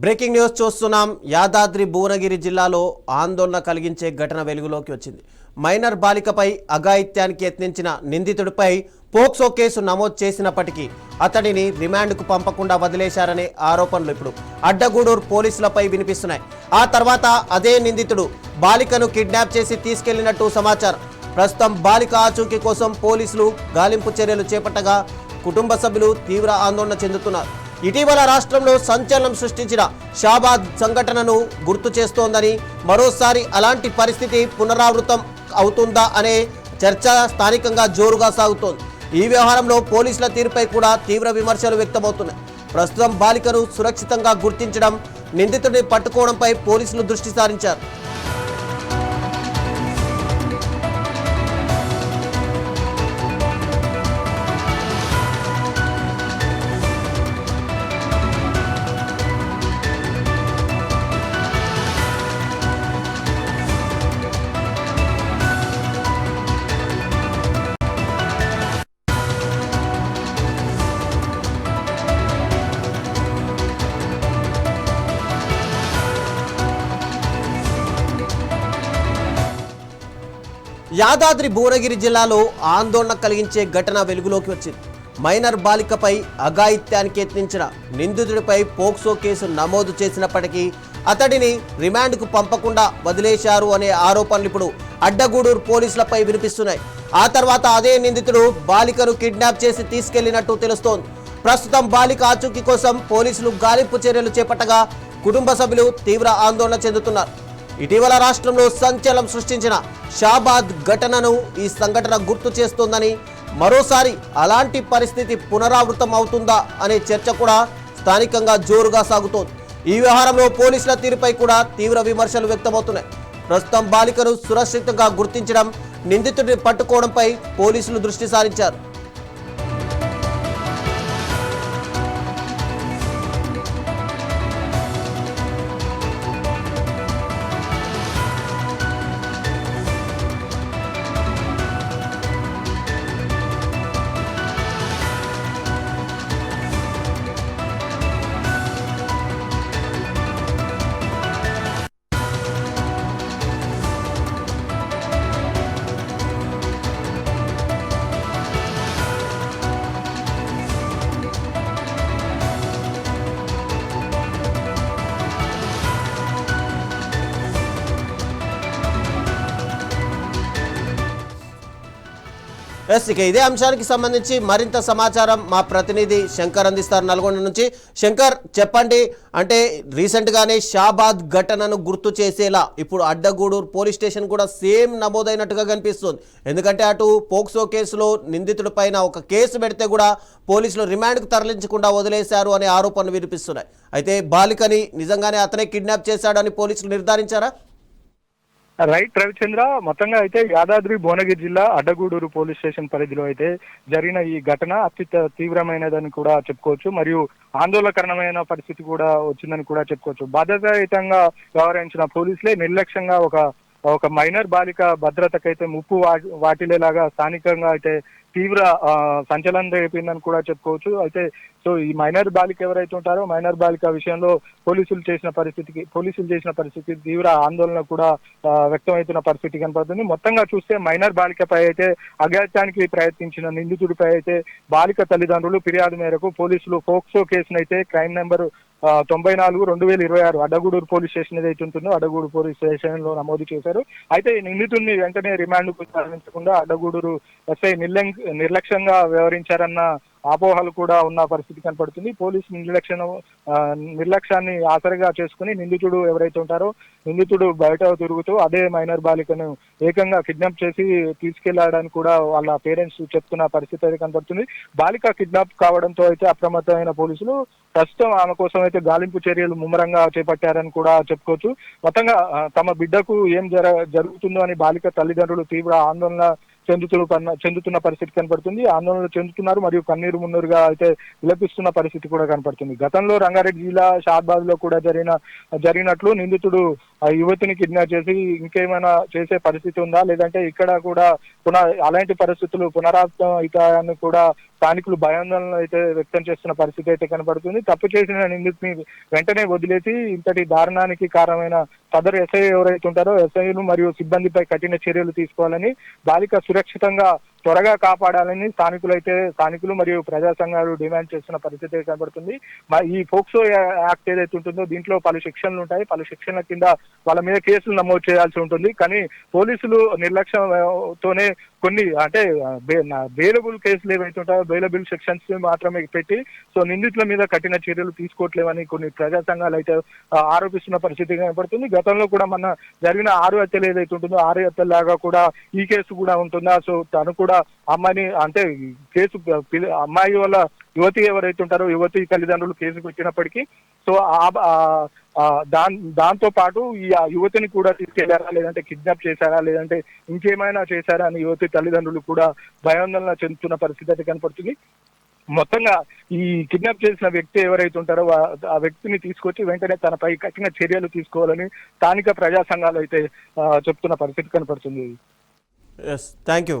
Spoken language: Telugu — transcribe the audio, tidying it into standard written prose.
బ్రేకింగ్ న్యూస్ చూస్తున్నాం. యాదాద్రి భువనగిరి జిల్లాలో ఆందోళన కలిగించే ఘటన వెలుగులోకి వచ్చింది. మైనర్ బాలికపై అఘాయిత్యానికి యత్నించిన నిందితుడిపై పోక్సో కేసు నమోదు చేసినప్పటికీ అతడిని రిమాండ్కు పంపకుండా వదిలేశారనే ఆరోపణలు ఇప్పుడు అడ్డగూడూరు పోలీసులపై వినిపిస్తున్నాయి. ఆ తర్వాత అదే నిందితుడు బాలికను కిడ్నాప్ చేసి తీసుకెళ్లినట్టు సమాచారం. ప్రస్తుతం బాలిక ఆచూకీ కోసం పోలీసులు గాలింపు చర్యలు చేపట్టగా కుటుంబ సభ్యులు తీవ్ర ఆందోళన చెందుతున్నారు. ఇటీవల రాష్ట్రంలో సంచలనం సృష్టించిన షాబాద్ సంఘటనను గుర్తు చేస్తోందని, మరోసారి అలాంటి పరిస్థితి పునరావృతం అవుతుందా అనే చర్చ స్థానికంగా జోరుగా సాగుతోంది. ఈ వ్యవహారంలో పోలీసుల తీరుపై కూడా తీవ్ర విమర్శలు వ్యక్తమవుతున్నాయి. ప్రస్తుతం బాలికను సురక్షితంగా గుర్తించడం, నిందితుడిని పట్టుకోవడంపై పోలీసులు దృష్టి సారించారు. యాదాద్రి భువనగిరి జిల్లాలో ఆందోళన కలిగించే ఘటన వెలుగులోకి వచ్చింది. మైనర్ బాలికపై అఘాయిత్యానికి యత్నించిన నిందితుడిపై పోక్సో కేసు నమోదు చేసినప్పటికీ అతడిని రిమాండ్కు పంపకుండా వదిలేశారు అనే ఆరోపణలు ఇప్పుడు అడ్డగూడూరు పోలీసులపై వినిపిస్తున్నాయి. ఆ తర్వాత అదే నిందితుడు బాలికను కిడ్నాప్ చేసి తీసుకెళ్లినట్టు తెలుస్తోంది. ప్రస్తుతం బాలిక ఆచూకీ కోసం పోలీసులు గాలింపు చర్యలు చేపట్టగా కుటుంబ సభ్యులు తీవ్ర ఆందోళన చెందుతున్నారు. ఇటీవల రాష్ట్రంలో సంచలనం సృష్టించిన షాబాద్ ఘటనను ఈ సంఘటన గుర్తు చేస్తోందని, మరోసారి అలాంటి పరిస్థితి పునరావృతం అవుతుందా అనే చర్చ కూడా స్థానికంగా జోరుగా సాగుతోంది. ఈ వ్యవహారంలో పోలీసుల తీరుపై కూడా తీవ్ర విమర్శలు వ్యక్తమవుతున్నాయి. ప్రస్తుతం బాలికను సురక్షితంగా గుర్తించడం, నిందితుడిని పట్టుకోవడంపై పోలీసులు దృష్టి సారించారు. ఇక ఇదే అంశానికి సంబంధించి మరింత సమాచారం మా ప్రతినిధి శంకర్ అందిస్తారు నల్గొండ నుంచి. శంకర్, చెప్పండి. అంటే రీసెంట్గానే షాబాద్ ఘటనను గుర్తు చేసేలా ఇప్పుడు అడ్డగూడూరు పోలీస్ స్టేషన్ కూడా సేమ్ నమోదైనట్టుగా కనిపిస్తుంది. ఎందుకంటే అటు పోక్సో కేసులో నిందితుడి పైన ఒక కేసు పెడితే కూడా పోలీసులు రిమాండ్కు తరలించకుండా వదిలేశారు అనే ఆరోపణలు వినిపిస్తున్నాయి. అయితే బాలికని నిజంగానే అతనే కిడ్నాప్ చేశాడని పోలీసులు నిర్ధారించారా? రైట్ రవిచంద్ర, మొత్తంగా అయితే యాదాద్రి భువనగిరి జిల్లా అడ్డగూడూరు పోలీస్ స్టేషన్ పరిధిలో అయితే జరిగిన ఈ ఘటన అత్యంత తీవ్రమైనదని కూడా చెప్పుకోవచ్చు. మరియు ఆందోళనకరమైన పరిస్థితి కూడా వచ్చిందని కూడా చెప్పుకోవచ్చు. బాధ్యతాయుతంగా వ్యవహరించిన పోలీసులే నిర్లక్ష్యంగా ఒక మైనర్ బాలిక భద్రతకైతే ముప్పు వాటిల్లేలాగా స్థానికంగా అయితే తీవ్ర సంచలనం రేపిందని కూడా చెప్పుకోవచ్చు. అయితే సో ఈ మైనర్ బాలిక ఎవరైతే ఉంటారో మైనర్ బాలిక విషయంలో పోలీసులు చేసిన పరిస్థితి తీవ్ర ఆందోళన కూడా వ్యక్తమవుతున్న పరిస్థితి కనపడుతుంది. మొత్తంగా చూస్తే మైనర్ బాలికపై అయితే అఘాయిత్యానికి ప్రయత్నించిన నిందితుడిపై అయితే బాలిక తల్లిదండ్రులు ఫిర్యాదు మేరకు పోలీసులు పోక్సో కేసునైతే crime number 94/2026 Addagudur police station ఏదైతే ఉంటుందో అడ్డగూడూరు పోలీస్ స్టేషన్ లో నమోదు చేశారు. అయితే నిందితుడిని వెంటనే రిమాండ్కు తరలించకుండా అడ్డగూడూరు ఎస్ఐ నిర్లక్ష్యంగా వ్యవహరించారన్న అపోహలు కూడా ఉన్న పరిస్థితి కనపడుతుంది. పోలీసు నిర్లక్ష్యాన్ని ఆసరిగా చేసుకుని నిందితుడు ఎవరైతే ఉంటారో నిందితుడు బయట తిరుగుతూ అదే మైనర్ బాలికను ఏకంగా కిడ్నాప్ చేసి తీసుకెళ్లాడని కూడా వాళ్ళ పేరెంట్స్ చెప్తున్న పరిస్థితి అయితే కనపడుతుంది. బాలిక కిడ్నాప్ కావడంతో అయితే అప్రమత్తమైన పోలీసులు ప్రస్తుతం ఆమె కోసం అయితే గాలింపు చర్యలు ముమ్మరంగా చేపట్టారని కూడా చెప్పుకోవచ్చు. మొత్తంగా తమ బిడ్డకు ఏం జరుగుతుందో అని బాలిక తల్లిదండ్రులు తీవ్ర ఆందోళన చెందుతున్న పరిస్థితి కనపడుతుంది. ఆందోళన చెందుతున్నారు మరియు కన్నీరు మున్నీరుగా అయితే విలపిస్తున్న పరిస్థితి కూడా కనపడుతుంది. గతంలో రంగారెడ్డి జిల్లా షాబాద్ లో కూడా జరిగినట్లు నిందితుడు యువతిని కిడ్నాప్ చేసి ఇంకేమైనా చేసే పరిస్థితి ఉందా, లేదంటే ఇక్కడ కూడా అలాంటి పరిస్థితులు పునరావృతం అవుతాయని కూడా స్థానికులు భయాందోళన అయితే వ్యక్తం చేస్తున్న పరిస్థితి అయితే కనబడుతుంది. తప్పు చేసిన నిందితుని వెంటనే వదిలేసి ఇంతటి దారుణానికి కారణమైన సదరు ఎస్ఐ ఎవరైతే ఉంటారో ఎస్ఐలు మరియు సిబ్బందిపై కఠిన చర్యలు తీసుకోవాలని, బాలిక సురక్షితంగా త్వరగా కాపాడాలని స్థానికులు మరియు ప్రజా సంఘాలు డిమాండ్ చేస్తున్న పరిస్థితి కనబడుతుంది. ఈ పోక్సో యాక్ట్ ఏదైతే ఉంటుందో దీంట్లో పలు సెక్షన్లు ఉంటాయి. పలు సెక్షన్ల కింద వాళ్ళ మీద కేసులు నమోదు చేయాల్సి ఉంటుంది. కానీ పోలీసులు నిర్లక్ష్యంతోనే కొన్ని అంటే బెయిలబుల్ కేసులు ఏవైతే ఉంటాయో బెయిలబుల్ సెక్షన్స్ మాత్రమే పెట్టి నిందితుల మీద కఠిన చర్యలు తీసుకోవట్లేవని కొన్ని ప్రజా సంఘాలు అయితే ఆరోపిస్తున్న పరిస్థితి కనబడుతుంది. గతంలో కూడా మన జరిగిన 6 హత్యలు ఏదైతే ఉంటుందో 6 హత్యలాగా కూడా ఈ కేసు కూడా ఉంటుందా? తను కూడా అమ్మాయిని అంటే కేసు అమ్మాయి వాళ్ళ యువతి ఎవరైతే ఉంటారో యువతి తల్లిదండ్రులు కేసు పెట్టినప్పటికీ దాంతో పాటు ఈ యువతిని కూడా తీసుకెళ్లారా, లేదంటే కిడ్నాప్ చేశారా, లేదంటే ఇంకేమైనా చేశారా అని యువతి తల్లిదండ్రులు కూడా భయాందోళన చెందుతున్న పరిస్థితి అయితే కనపడుతుంది. మొత్తంగా ఈ కిడ్నాప్ చేసిన వ్యక్తి ఎవరైతే ఉంటారో ఆ వ్యక్తిని తీసుకొచ్చి వెంటనే తనపై కఠిన చర్యలు తీసుకోవాలని స్థానిక ప్రజా సంఘాలు అయితే చెప్తున్న పరిస్థితి కనపడుతుంది. Yes, thank you.